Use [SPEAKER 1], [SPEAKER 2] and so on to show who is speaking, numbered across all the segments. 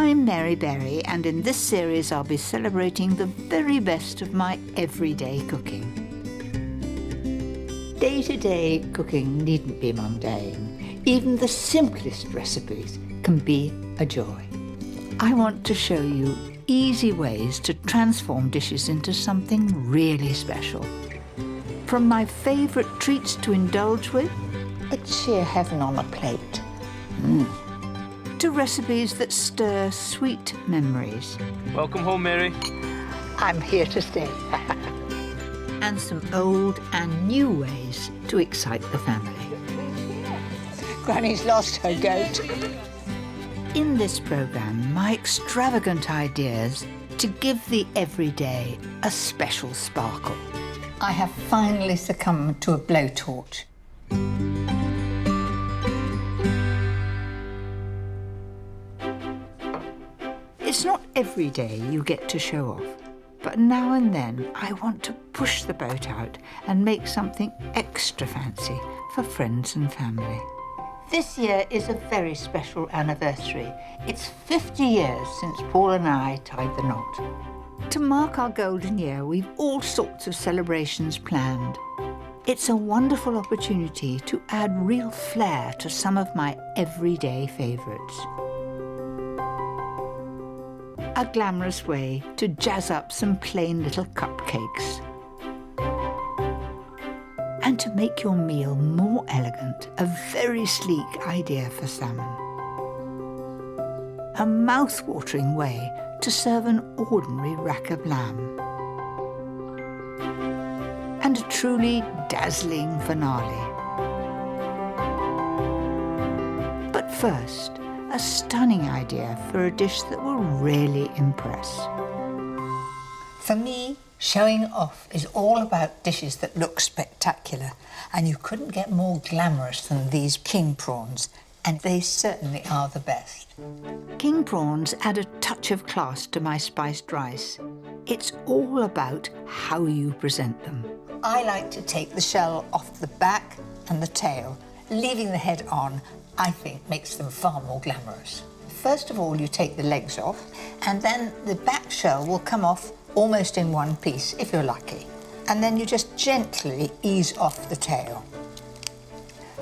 [SPEAKER 1] I'm Mary Berry, and in this series I'll be celebrating the very best of my everyday cooking. Day-to-day cooking needn't be mundane. Even the simplest recipes can be a joy. I want to show you easy ways to transform dishes into something really special. From my favourite treats to indulge with, it's sheer heaven on a plate. To recipes that stir sweet memories.
[SPEAKER 2] Welcome home, Mary.
[SPEAKER 1] I'm here to stay. And some old and new ways to excite the family.
[SPEAKER 3] Granny's lost her goat.
[SPEAKER 1] In this programme, my extravagant ideas to give the everyday a special sparkle.
[SPEAKER 3] I have finally succumbed to a blowtorch.
[SPEAKER 1] It's not every day you get to show off, but now and then I want to push the boat out and make something extra fancy for friends and family. This year is a very special anniversary. It's 50 years since Paul and I tied the knot. To mark our golden year, we've all sorts of celebrations planned. It's a wonderful opportunity to add real flair to some of my everyday favourites. A glamorous way to jazz up some plain little cupcakes. And to make your meal more elegant, a very sleek idea for salmon. A mouth-watering way to serve an ordinary rack of lamb. And a truly dazzling finale. But first, a stunning idea for a dish that will really impress.
[SPEAKER 3] For me, showing off is all about dishes that look spectacular, and you couldn't get more glamorous than these king prawns, and they certainly are the best.
[SPEAKER 1] King prawns add a touch of class to my spiced rice. It's all about how you present them.
[SPEAKER 3] I like to take the shell off the back and the tail. Leaving the head on, I think, makes them far more glamorous. First of all, you take the legs off, and then the back shell will come off almost in one piece, if you're lucky. And then you just gently ease off the tail.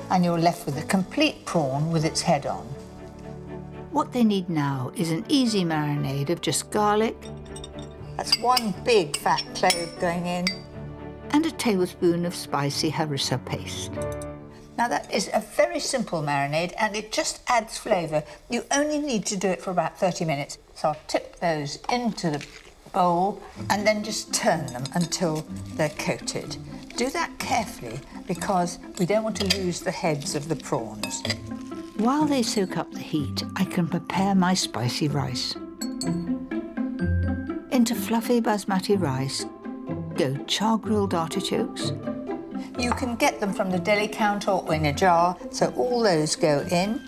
[SPEAKER 3] And you're left with a complete prawn with its head on.
[SPEAKER 1] What they need now is an easy marinade of just garlic.
[SPEAKER 3] That's one big fat clove going in.
[SPEAKER 1] And a tablespoon of spicy harissa paste.
[SPEAKER 3] Now that is a very simple marinade, and it just adds flavour. You only need to do it for about 30 minutes. So I'll tip those into the bowl and then just turn them until they're coated. Do that carefully because we don't want to lose the heads of the prawns.
[SPEAKER 1] While they soak up the heat, I can prepare my spicy rice. Into fluffy basmati rice go char-grilled artichokes.
[SPEAKER 3] You can get them from the deli counter or in a jar, so all those go in.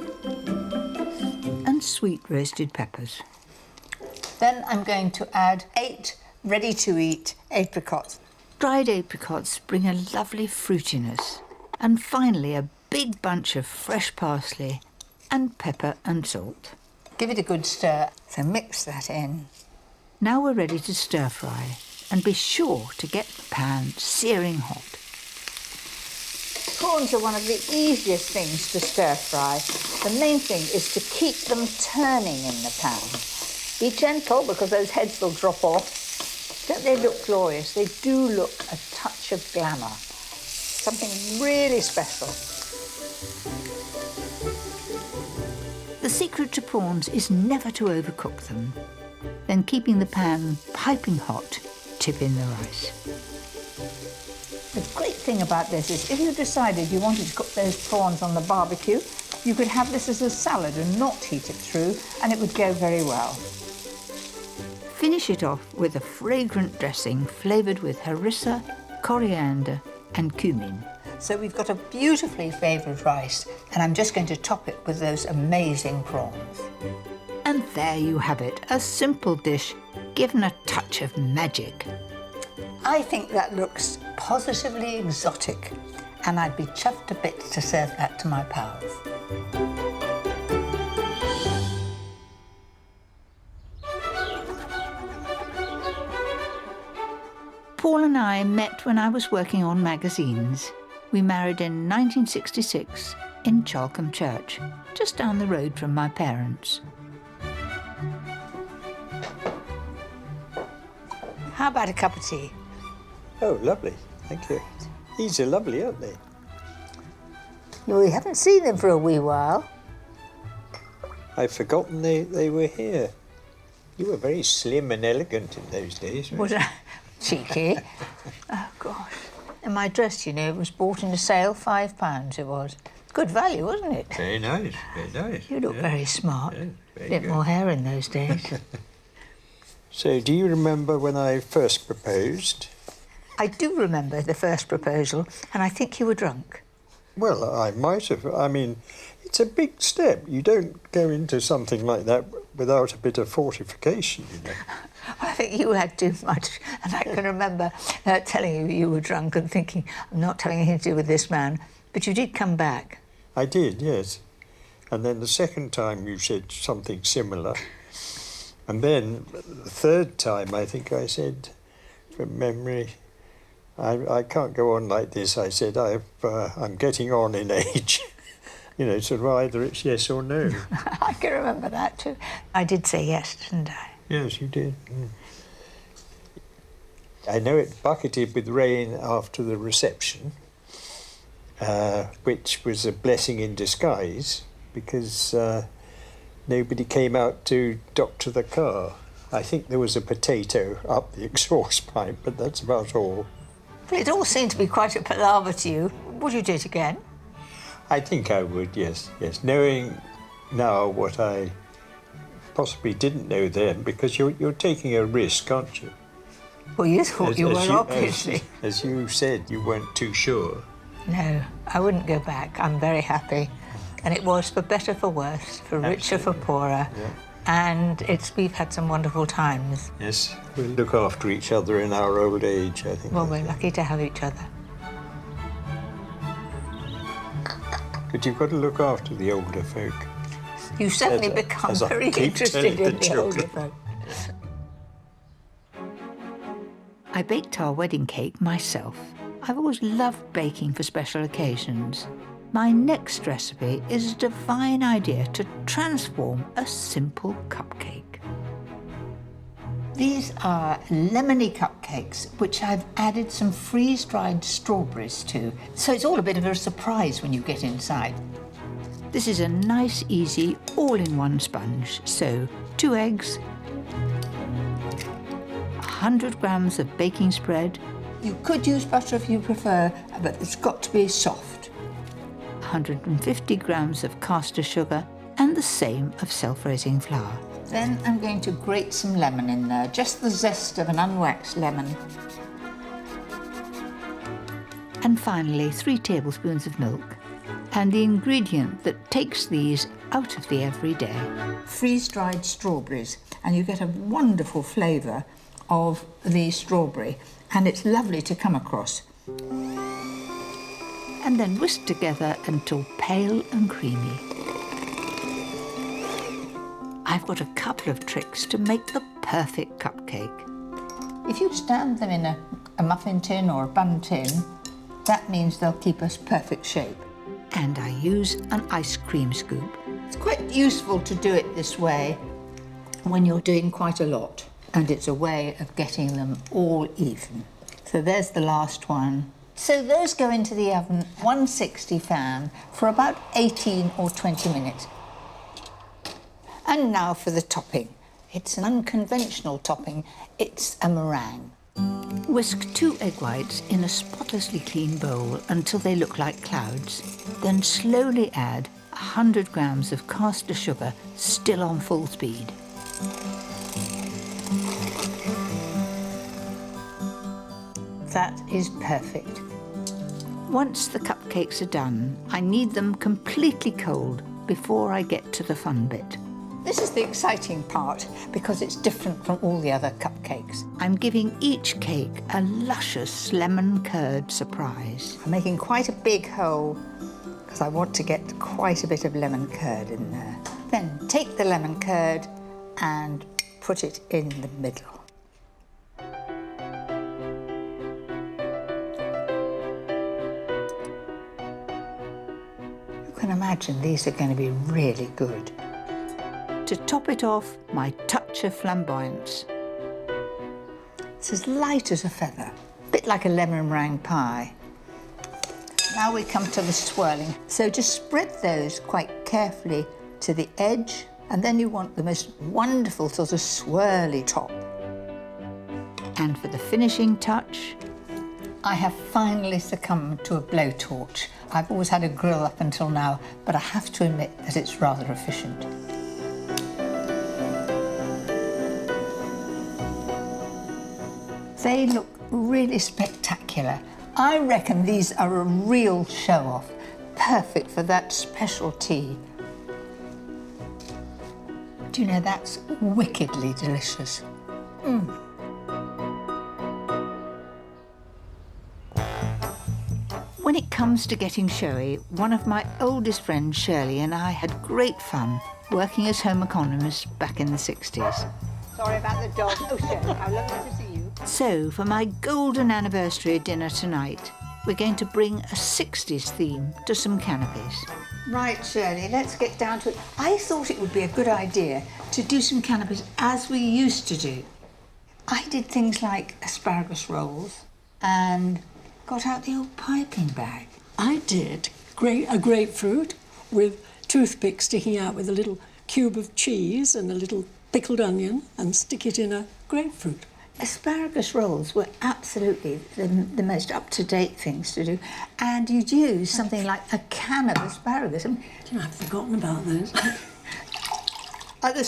[SPEAKER 1] And sweet roasted peppers.
[SPEAKER 3] Then I'm going to add 8 ready-to-eat apricots.
[SPEAKER 1] Dried apricots bring a lovely fruitiness. And finally, a big bunch of fresh parsley and pepper and salt.
[SPEAKER 3] Give it a good stir, so mix that in.
[SPEAKER 1] Now we're ready to stir fry, and be sure to get the pan searing hot.
[SPEAKER 3] Prawns are one of the easiest things to stir fry. The main thing is to keep them turning in the pan. Be gentle because those heads will drop off. Don't they look glorious? They do look a touch of glamour. Something really special.
[SPEAKER 1] The secret to prawns is never to overcook them. Then keeping the pan piping hot, tip in the rice.
[SPEAKER 3] The great thing about this is if you decided you wanted to cook those prawns on the barbecue, you could have this as a salad and not heat it through, and it would go very well.
[SPEAKER 1] Finish it off with a fragrant dressing flavoured with harissa, coriander and cumin.
[SPEAKER 3] So we've got a beautifully flavoured rice, and I'm just going to top it with those amazing prawns.
[SPEAKER 1] And there you have it, a simple dish given a touch of magic.
[SPEAKER 3] I think that looks positively exotic, and I'd be chuffed to bits to serve that to my pals.
[SPEAKER 1] Paul and I met when I was working on magazines. We married in 1966 in Chalcombe Church, just down the road from my parents.
[SPEAKER 3] How about a cup of tea?
[SPEAKER 2] Oh, lovely. Thank you. These are lovely, aren't they?
[SPEAKER 3] We haven't seen them for a wee while.
[SPEAKER 2] I've forgotten they were here. You were very slim and elegant in those days, weren't
[SPEAKER 3] Was
[SPEAKER 2] you?
[SPEAKER 3] I cheeky? Oh, gosh. And my dress, you know, was bought in a sale, £5 it was. Good value, wasn't it?
[SPEAKER 2] Very nice, very nice.
[SPEAKER 3] You look very smart.
[SPEAKER 2] Yeah, very
[SPEAKER 3] Bit
[SPEAKER 2] good.
[SPEAKER 3] more hair in those days.
[SPEAKER 2] So, do you remember when I first proposed?
[SPEAKER 3] I do remember the first proposal, and I think you were drunk.
[SPEAKER 2] Well, I might have. I mean, it's a big step. You don't go into something like that without a bit of fortification, you know.
[SPEAKER 3] I think you had too much, and I can remember telling you were drunk and thinking, I'm not having anything to do with this man. But you did come back.
[SPEAKER 2] I did, yes. And then the second time you said something similar. And then the third time, I think I said, from memory, I can't go on like this. I said, I'm getting on in age. You know, sort of either it's yes or no.
[SPEAKER 3] I can remember that too. I did say yes, didn't I?
[SPEAKER 2] Yes, you did. Mm. I know it bucketed with rain after the reception, which was a blessing in disguise because nobody came out to doctor the car. I think there was a potato up the exhaust pipe, but that's about all.
[SPEAKER 3] Well, it all seemed to be quite a palaver to you. Would you do it again?
[SPEAKER 2] I think I would, yes, yes. Knowing now what I possibly didn't know then, because you're taking a risk, aren't you?
[SPEAKER 3] Well, you thought you were, obviously.
[SPEAKER 2] As you said, you weren't too sure.
[SPEAKER 3] No, I wouldn't go back. I'm very happy. And it was for better, for worse, for richer, for poorer.
[SPEAKER 2] Yeah.
[SPEAKER 3] And we've had some wonderful times.
[SPEAKER 2] Yes, we'll look after each other in our old age, I think.
[SPEAKER 3] Well, we're lucky to have each other.
[SPEAKER 2] But you've got to look after the older folk.
[SPEAKER 3] You suddenly become
[SPEAKER 2] as I
[SPEAKER 3] very
[SPEAKER 2] keep
[SPEAKER 3] interested
[SPEAKER 2] telling
[SPEAKER 3] in
[SPEAKER 2] the
[SPEAKER 3] the older
[SPEAKER 2] children.
[SPEAKER 3] folk.
[SPEAKER 1] I baked our wedding cake myself. I've always loved baking for special occasions. My next recipe is a divine idea to transform a simple cupcake.
[SPEAKER 3] These are lemony cupcakes, which I've added some freeze-dried strawberries to. So it's all a bit of a surprise when you get inside.
[SPEAKER 1] This is a nice, easy, all-in-one sponge. So 2 eggs, 100 grams of baking spread,
[SPEAKER 3] You could use butter if you prefer, but it's got to be soft.
[SPEAKER 1] 150 grams of caster sugar, and the same of self-raising flour.
[SPEAKER 3] Then I'm going to grate some lemon in there, just the zest of an unwaxed lemon.
[SPEAKER 1] And finally, 3 tablespoons of milk, and the ingredient that takes these out of the everyday.
[SPEAKER 3] Freeze-dried strawberries, and you get a wonderful flavour of the strawberry, and it's lovely to come across.
[SPEAKER 1] And then whisk together until pale and creamy. I've got a couple of tricks to make the perfect cupcake.
[SPEAKER 3] If you stand them in a muffin tin or a bun tin, that means they'll keep us perfect shape.
[SPEAKER 1] And I use an ice cream scoop.
[SPEAKER 3] It's quite useful to do it this way when you're doing quite a lot, and it's a way of getting them all even. So there's the last one. So those go into the oven, 160 fan, for about 18 or 20 minutes. And now for the topping. It's an unconventional topping. It's a meringue.
[SPEAKER 1] Whisk 2 egg whites in a spotlessly clean bowl until they look like clouds. Then slowly add 100 grams of caster sugar, still on full speed.
[SPEAKER 3] That is perfect.
[SPEAKER 1] Once the cupcakes are done, I need them completely cold before I get to the fun bit.
[SPEAKER 3] This is the exciting part because it's different from all the other cupcakes.
[SPEAKER 1] I'm giving each cake a luscious lemon curd surprise.
[SPEAKER 3] I'm making quite a big hole because I want to get quite a bit of lemon curd in there. Then take the lemon curd and put it in the middle. can imagine these are going to be really good.
[SPEAKER 1] To top it off, my touch of flamboyance.
[SPEAKER 3] It's as light as a feather, a bit like a lemon meringue pie. Now we come to the swirling. So just spread those quite carefully to the edge, and then you want the most wonderful sort of swirly top.
[SPEAKER 1] And for the finishing touch,
[SPEAKER 3] I have finally succumbed to a blowtorch. I've always had a grill up until now, but I have to admit that it's rather efficient. They look really spectacular. I reckon these are a real show-off, perfect for that special tea. Do you know, that's wickedly delicious.
[SPEAKER 1] when it comes to getting showy, one of my oldest friends, Shirley, and I had great fun working as home economists back in the 60s.
[SPEAKER 3] Sorry about the dog. Oh, Shirley, how lovely to see you.
[SPEAKER 1] So, for my golden anniversary dinner tonight, we're going to bring a 60s theme to some Canopis.
[SPEAKER 3] Right, Shirley, let's get down to it. I thought it would be a good idea to do some Canopis as we used to do. I did things like asparagus rolls and got out the old piping bag.
[SPEAKER 4] I did a grapefruit with toothpick sticking out with a little cube of cheese and a little pickled onion and stick it in a grapefruit.
[SPEAKER 3] Asparagus rolls were absolutely the most up-to-date things to do, and you'd use something like a can of asparagus. I mean,
[SPEAKER 4] You know, I've forgotten about those.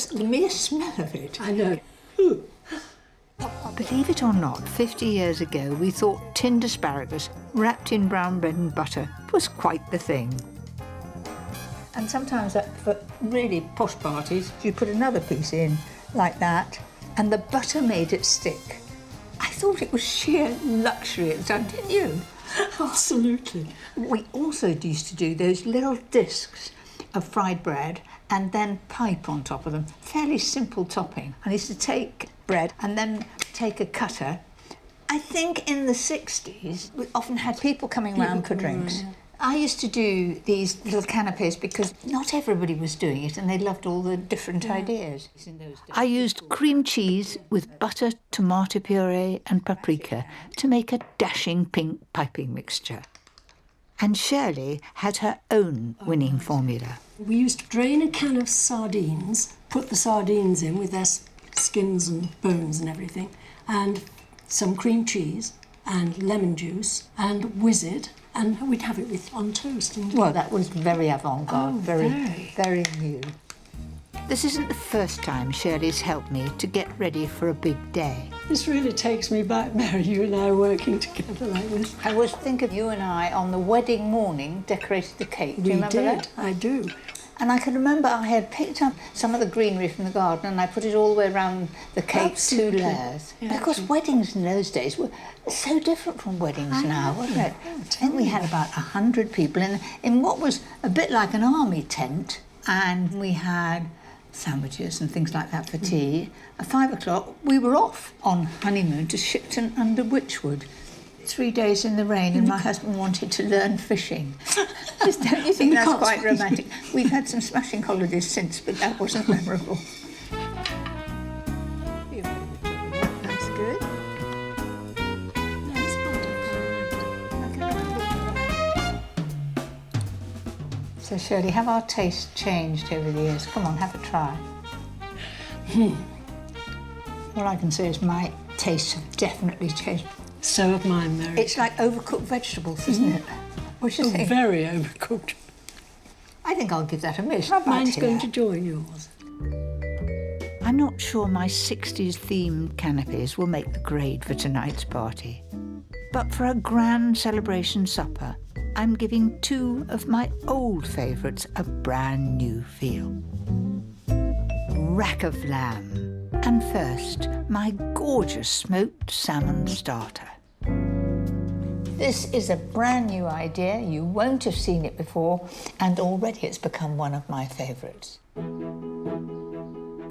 [SPEAKER 3] the mere smell of it.
[SPEAKER 4] I know.
[SPEAKER 1] Believe it or not, 50 years ago, we thought tinned asparagus wrapped in brown bread and butter was quite the thing.
[SPEAKER 3] And sometimes for really posh parties, you put another piece in like that, and the butter made it stick. I thought it was sheer luxury at the time, didn't you?
[SPEAKER 4] Absolutely.
[SPEAKER 3] We also used to do those little discs of fried bread and then pipe on top of them. Fairly simple topping. I used to take bread and then take a cutter. I think in the 60s, we often had people coming round for drinks. I used to do these little canapes because not everybody was doing it and they loved all the different ideas.
[SPEAKER 1] I used cream cheese with butter, tomato puree and paprika to make a dashing pink piping mixture. And Shirley had her own winning formula.
[SPEAKER 4] We used to drain a can of sardines, put the sardines in with their skins and bones and everything, and some cream cheese and lemon juice and whiz it, and we'd have it on toast.
[SPEAKER 3] Well, that was very avant-garde, very new.
[SPEAKER 1] This isn't the first time Shirley's helped me to get ready for a big day.
[SPEAKER 4] This really takes me back, Mary, you and I working together like this.
[SPEAKER 3] I always think of you and I on the wedding morning decorated the cake. Do you remember that?
[SPEAKER 4] I do.
[SPEAKER 3] And I can remember I had picked up some of the greenery from the garden and I put it all the way around the cake,
[SPEAKER 4] Absolutely.
[SPEAKER 3] 2 layers.
[SPEAKER 4] Yeah,
[SPEAKER 3] Because weddings in those days were so different from weddings now, wasn't it? I think we had about 100 people in what was a bit like an army tent, and we had sandwiches and things like that for tea. At 5 o'clock, we were off on honeymoon to Shipton under Witchwood. 3 days in the rain, and my husband wanted to learn fishing. Just don't you think that's quite romantic? We've had some smashing holidays since, but that wasn't memorable. That's good. So, Shirley, have our tastes changed over the years? Come on, have a try. All I can say is my tastes have definitely changed.
[SPEAKER 4] So have mine, Mary.
[SPEAKER 3] It's like overcooked vegetables, isn't it? What do you think?
[SPEAKER 4] Very overcooked.
[SPEAKER 3] I think I'll give that a miss. How about
[SPEAKER 4] Mine's
[SPEAKER 3] here?
[SPEAKER 4] going to join yours.
[SPEAKER 1] I'm not sure my 60s themed canapes will make the grade for tonight's party. But for a grand celebration supper, I'm giving 2 of my old favourites a brand new feel. Rack of lamb, and first, my gorgeous smoked salmon starter.
[SPEAKER 3] This is a brand new idea. You won't have seen it before, and already it's become one of my favourites.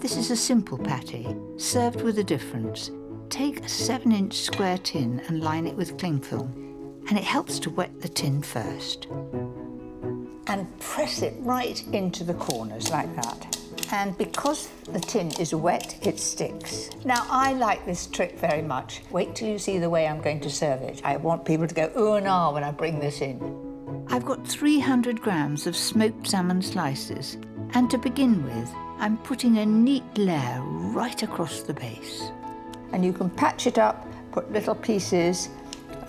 [SPEAKER 1] This is a simple patty, served with a difference. Take a 7-inch square tin and line it with cling film, and it helps to wet the tin first.
[SPEAKER 3] and press it right into the corners like that. And because the tin is wet, it sticks. Now, I like this trick very much. Wait till you see the way I'm going to serve it. I want people to go ooh and ah when I bring this in.
[SPEAKER 1] I've got 300 grams of smoked salmon slices, and to begin with, I'm putting a neat layer right across the base.
[SPEAKER 3] And you can patch it up, put little pieces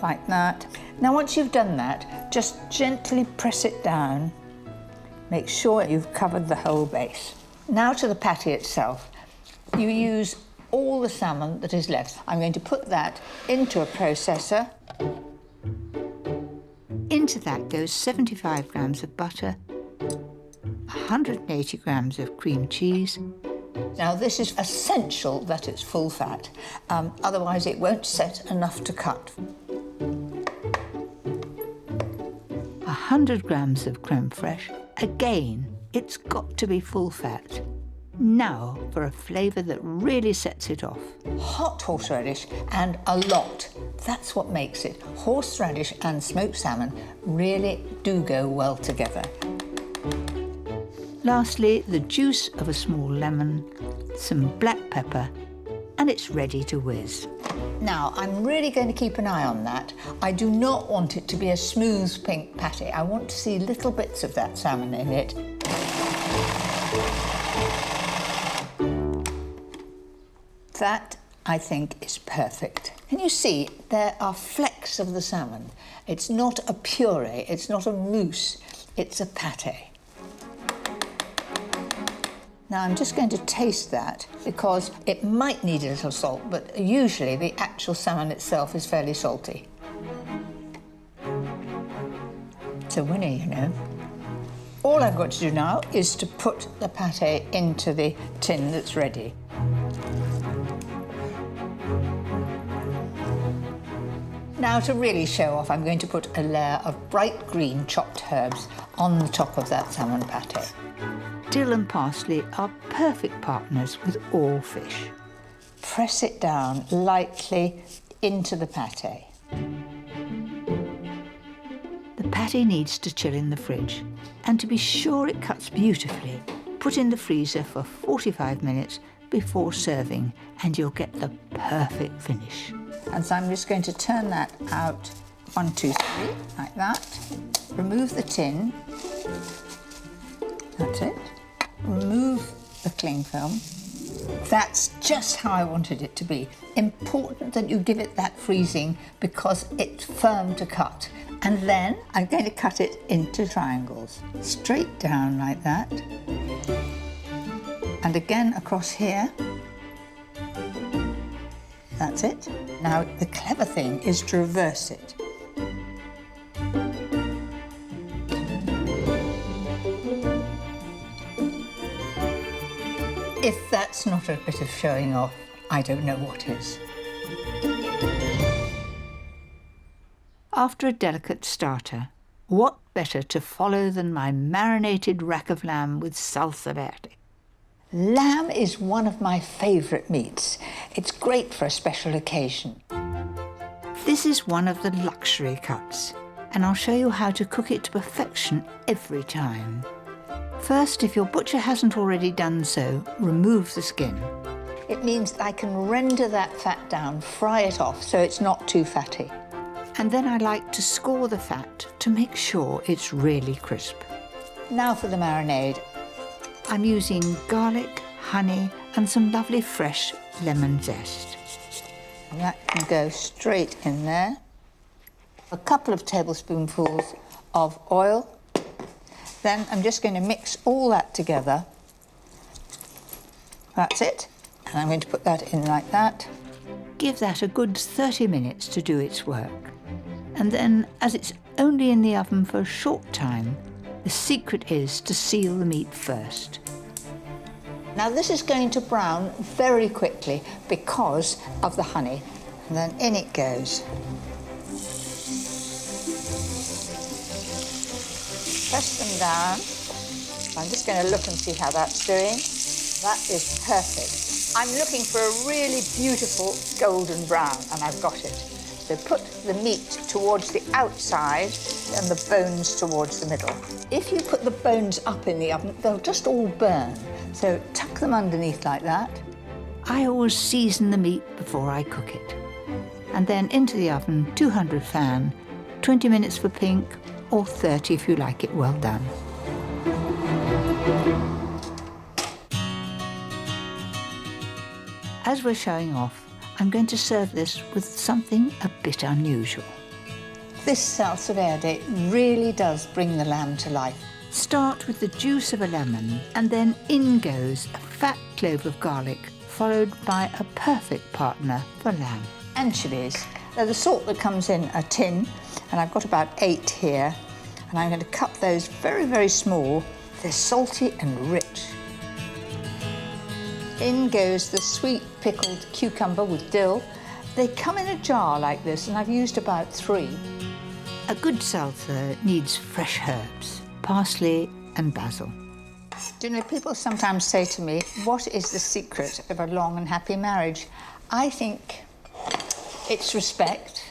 [SPEAKER 3] like that. Now, once you've done that, just gently press it down. Make sure you've covered the whole base. Now to the patty itself. You use all the salmon that is left. I'm going to put that into a processor.
[SPEAKER 1] Into that goes 75 grams of butter, 180 grams of cream cheese.
[SPEAKER 3] Now, this is essential that it's full fat, otherwise it won't set enough to cut.
[SPEAKER 1] 100 grams of creme fraiche. Again, it's got to be full fat. Now for a flavour that really sets it off.
[SPEAKER 3] Hot horseradish and a lot. That's what makes it. Horseradish and smoked salmon really do go well together.
[SPEAKER 1] Lastly, the juice of a small lemon, some black pepper, and it's ready to whiz.
[SPEAKER 3] Now, I'm really going to keep an eye on that. I do not want it to be a smooth pink patty. I want to see little bits of that salmon in it. That, I think, is perfect. Can you see there are flecks of the salmon? It's not a puree, it's not a mousse, it's a pate. Now I'm just going to taste that because it might need a little salt, but usually the actual salmon itself is fairly salty. It's a winner, you know. All I've got to do now is to put the pate into the tin that's ready. Now, to really show off, I'm going to put a layer of bright green chopped herbs on the top of that salmon pate.
[SPEAKER 1] Dill and parsley are perfect partners with all fish.
[SPEAKER 3] Press it down lightly into the pate.
[SPEAKER 1] The patty needs to chill in the fridge, and to be sure it cuts beautifully, put in the freezer for 45 minutes before serving, and you'll get the perfect finish.
[SPEAKER 3] And so I'm just going to turn that out 1, 2, 3, like that. Remove the tin. That's it. Remove the cling film. That's just how I wanted it to be. Important that you give it that freezing because it's firm to cut. And then I'm going to cut it into triangles. Straight down like that. And again across here. That's it. Now, the clever thing is to reverse it. If that's not a bit of showing off, I don't know what is.
[SPEAKER 1] After a delicate starter, what better to follow than my marinated rack of lamb with salsa verde?
[SPEAKER 3] Lamb is one of my favourite meats. It's great for a special occasion.
[SPEAKER 1] This is one of the luxury cuts, and I'll show you how to cook it to perfection every time. First, if your butcher hasn't already done so, remove the skin.
[SPEAKER 3] It means I can render that fat down, fry it off so it's not too fatty.
[SPEAKER 1] And then I like to score the fat to make sure it's really crisp.
[SPEAKER 3] Now for the marinade.
[SPEAKER 1] I'm using garlic, honey, and some lovely fresh lemon zest.
[SPEAKER 3] And that can go straight in there. A couple of tablespoonfuls of oil. Then I'm just going to mix all that together. That's it. And I'm going to put that in like that.
[SPEAKER 1] Give that a good 30 minutes to do its work. And then, as it's only in the oven for a short time, the secret is to seal the meat first.
[SPEAKER 3] Now this is going to brown very quickly because of the honey. And then in it goes. Press them down. I'm just going to look and see how that's doing. That is perfect. I'm looking for a really beautiful golden brown, and I've got it. So put the meat towards the outside and the bones towards the middle. If you put the bones up in the oven, they'll just all burn. So tuck them underneath like that.
[SPEAKER 1] I always season the meat before I cook it. And then into the oven, 200 fan, 20 minutes for pink, or 30 if you like it well done. As we're showing off, I'm going to serve this with something a bit unusual.
[SPEAKER 3] This salsa verde really does bring the lamb to life.
[SPEAKER 1] Start with the juice of a lemon, and then in goes a fat clove of garlic, followed by a perfect partner for lamb.
[SPEAKER 3] Anchovies. They're the sort that comes in a tin, and I've got about 8 here, and I'm going to cut those very, very small. They're salty and rich. In goes the sweet pickled cucumber with dill. They come in a jar like this, and I've used about 3.
[SPEAKER 1] A good salsa needs fresh herbs, parsley and basil.
[SPEAKER 3] Do you know, people sometimes say to me, what is the secret of a long and happy marriage? I think it's respect.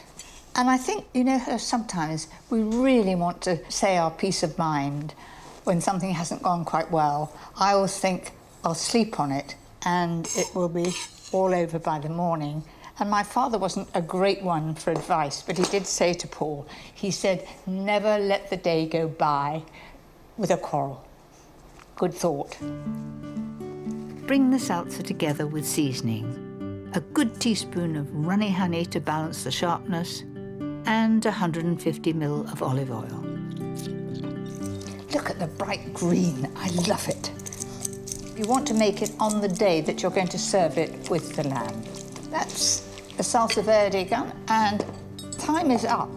[SPEAKER 3] And I think, you know, sometimes we really want to say our peace of mind when something hasn't gone quite well. I always think, I'll sleep on it and it will be all over by the morning. And my father wasn't a great one for advice, but he did say to Paul, he said, never let the day go by with a quarrel. Good thought.
[SPEAKER 1] Bring the salsa together with seasoning. A good teaspoon of runny honey to balance the sharpness, and 150 ml of olive oil.
[SPEAKER 3] Look at the bright green, I love it. You want to make it on the day that you're going to serve it with the lamb. That's the salsa verde done, and time is up.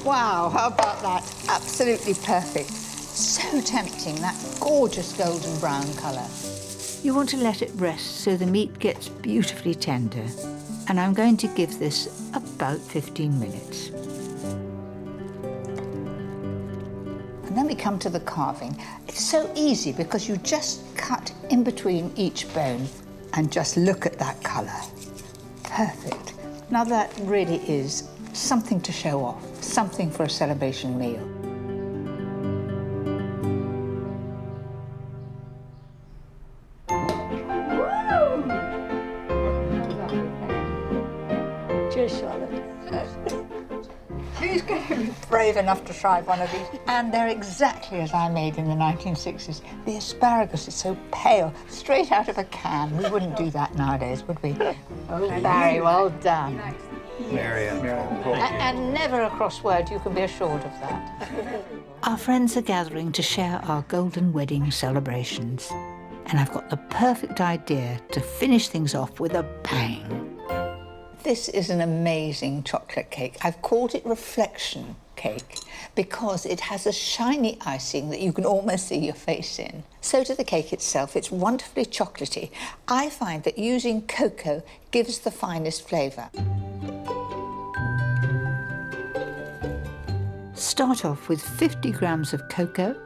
[SPEAKER 3] Wow, how about that? Absolutely perfect. So tempting, that gorgeous golden brown colour.
[SPEAKER 1] You want to let it rest so the meat gets beautifully tender, and I'm going to give this about 15 minutes.
[SPEAKER 3] And then we come to the carving. It's so easy because you just cut in between each bone and just look at that colour. Perfect. Now that really is something to show off, something for a celebration meal. Cheers, Charlotte. Who's going to be brave enough to try one of these? And they're exactly as I made in the 1960s. The asparagus is so pale, straight out of a can. We wouldn't do that nowadays, would we? Oh, Barry, well done. And never a cross word, you can be assured of that.
[SPEAKER 1] Our friends are gathering to share our golden wedding celebrations, and I've got the perfect idea to finish things off with a bang.
[SPEAKER 3] This is an amazing chocolate cake. I've called it reflection cake because it has a shiny icing that you can almost see your face in. So to the cake itself, it's wonderfully chocolatey. I find that using cocoa gives the finest flavour.
[SPEAKER 1] Start off with 50 grams of cocoa.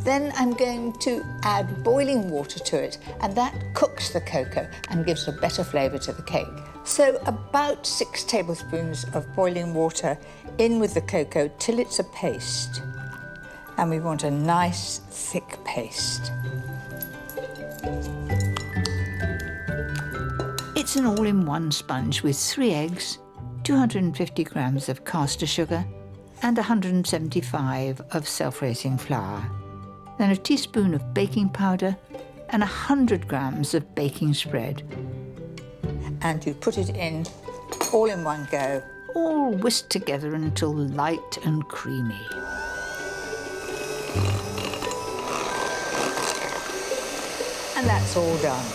[SPEAKER 3] Then I'm going to add boiling water to it, and that cooks the cocoa and gives a better flavour to the cake. So about 6 tablespoons of boiling water in with the cocoa till it's a paste. And we want a nice thick paste.
[SPEAKER 1] It's an all-in-one sponge with 3 eggs, 250 grams of caster sugar, and 175 of self-raising flour. Then a teaspoon of baking powder and 100 grams of baking spread.
[SPEAKER 3] And you put it in all in one go.
[SPEAKER 1] All whisked together until light and creamy.
[SPEAKER 3] And that's all done.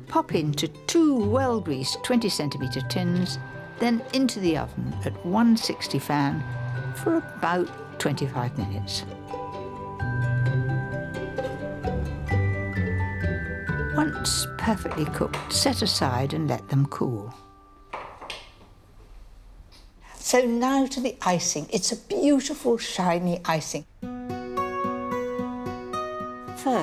[SPEAKER 1] Pop into 2 well-greased 20-centimetre tins, then into the oven at 160 fan for about 25 minutes. Once perfectly cooked, set aside and let them cool.
[SPEAKER 3] So now to the icing. It's a beautiful, shiny icing.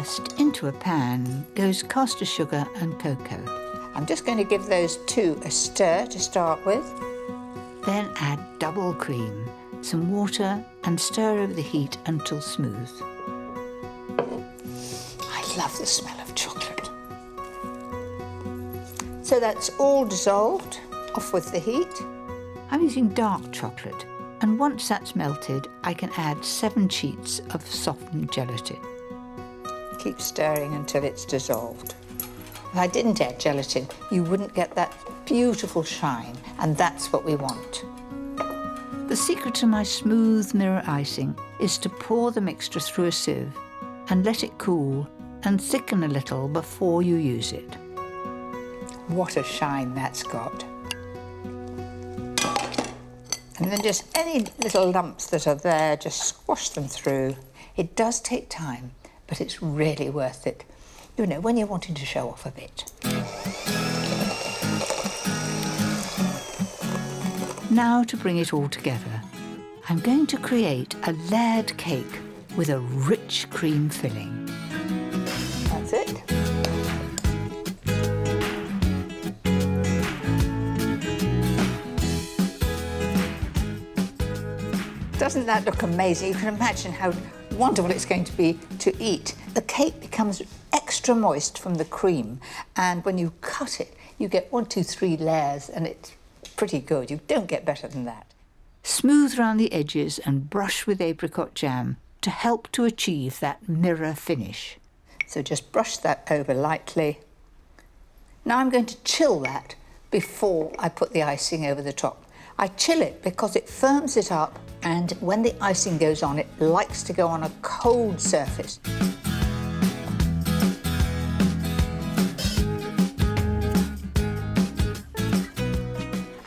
[SPEAKER 1] First, into a pan goes caster sugar and cocoa.
[SPEAKER 3] I'm just going to give those two a stir to start with.
[SPEAKER 1] Then add double cream, some water and stir over the heat until smooth.
[SPEAKER 3] I love the smell of chocolate. So that's all dissolved. Off with the heat.
[SPEAKER 1] I'm using dark chocolate, and once that's melted, I can add 7 sheets of softened gelatin.
[SPEAKER 3] Keep stirring until it's dissolved. If I didn't add gelatin, you wouldn't get that beautiful shine, and that's what we want.
[SPEAKER 1] The secret to my smooth mirror icing is to pour the mixture through a sieve and let it cool and thicken a little before you use it.
[SPEAKER 3] What a shine that's got. And then just any little lumps that are there, just squash them through. It does take time, but it's really worth it. You know, when you're wanting to show off a bit.
[SPEAKER 1] Now to bring it all together, I'm going to create a layered cake with a rich cream filling.
[SPEAKER 3] That's it. Doesn't that look amazing? You can imagine how wonderful it's going to be to eat. The cake becomes extra moist from the cream, and when you cut it, you get 1, 2, 3 layers, and it's pretty good. You don't get better than that.
[SPEAKER 1] Smooth round the edges and brush with apricot jam to help to achieve that mirror finish.
[SPEAKER 3] So just brush that over lightly. Now I'm going to chill that before I put the icing over the top. I chill it because it firms it up, and when the icing goes on, it likes to go on a cold surface.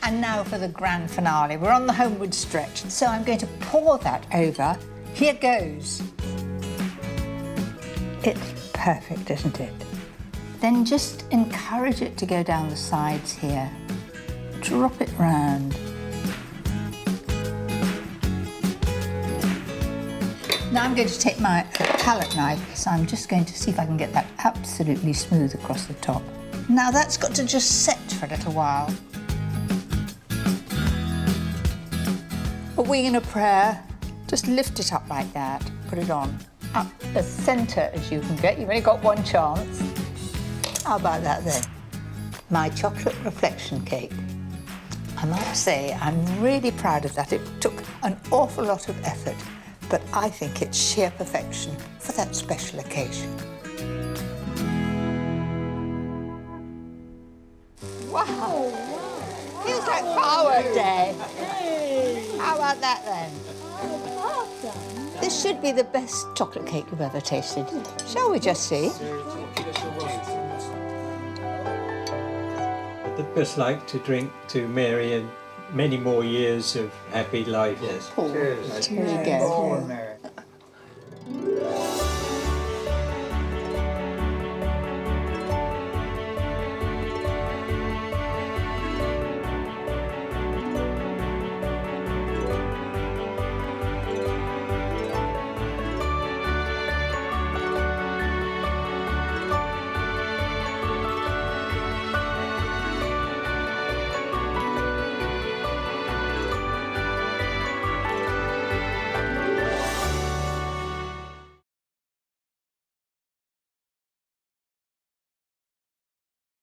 [SPEAKER 3] And now for the grand finale. We're on the homeward stretch, so I'm going to pour that over. Here goes. It's perfect, isn't it? Then just encourage it to go down the sides here. Drop it round. Now I'm going to take my palette knife, so I'm just going to see if I can get that absolutely smooth across the top. Now that's got to just set for a little while. A wing and a prayer, just lift it up like that, put it on. Up as centre as you can get, you've only got one chance. How about that then? My chocolate reflection cake. I might say I'm really proud of that. It took an awful lot of effort, but I think it's sheer perfection for that special occasion. Wow! Feels like firework day. How about that then? This should be the best chocolate cake you've ever tasted. Shall we just see?
[SPEAKER 2] I'd just like to drink to Mary and many more years of happy life. Yes.
[SPEAKER 3] There you go.